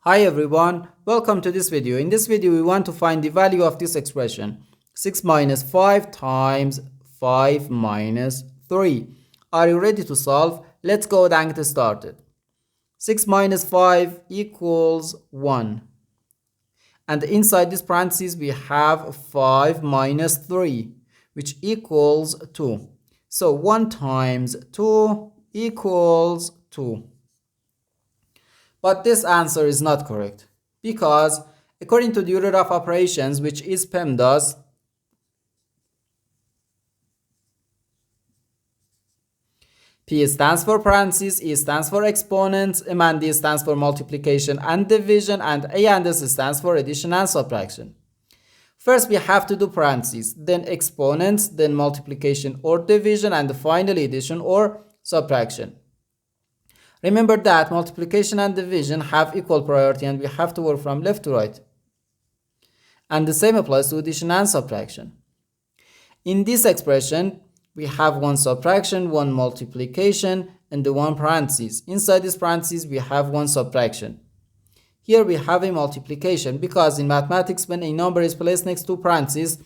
Hi everyone, welcome to this video. In this video we want to find the value of this expression 6 minus 5 times 5 minus 3. Are you ready to solve? Let's go and get started. 6 minus 5 equals 1. And inside this parentheses we have 5 minus 3 which equals 2. So 1 times 2 equals 2. But this answer is not correct because according to the order of operations, which is PEMDAS, P stands for parentheses, E stands for exponents, M and D stands for multiplication and division, and A and S stands for addition and subtraction. First we have to do parentheses, then exponents, then multiplication or division, and finally addition or subtraction. Remember that multiplication and division have equal priority and we have to work from left to right. And the same applies to addition and subtraction. In this expression, we have one subtraction, one multiplication, and the one parentheses. Inside this parentheses, we have one subtraction. Here we have a multiplication because in mathematics, when a number is placed next to parentheses,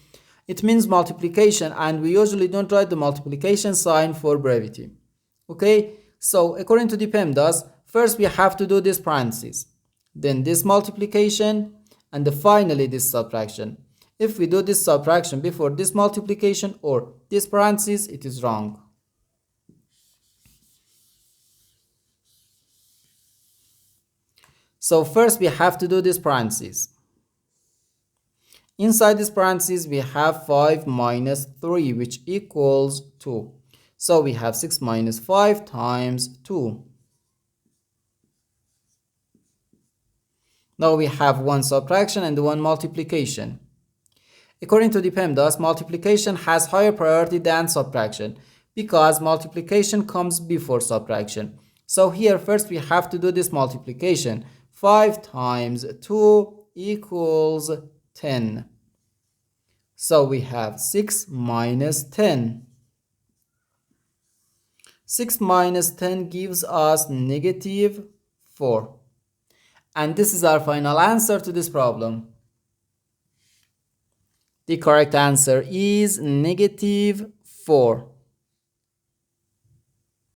it means multiplication, and we usually don't write the multiplication sign for brevity. Okay? So according to the PEMDAS, first we have to do this parentheses, then this multiplication, and finally this subtraction. If we do this subtraction before this multiplication or this parentheses, it is wrong. So first we have to do this parentheses. Inside this parentheses we have 5 minus 3 which equals 2. So we have 6 minus 5 times 2. Now we have one subtraction and one multiplication. According to the PEMDAS, multiplication has higher priority than subtraction because multiplication comes before subtraction. So here first we have to do this multiplication. 5 times 2 equals 10. So we have 6 minus 10. 6 minus 10 gives us negative 4. And this is our final answer to this problem. The correct answer is negative 4.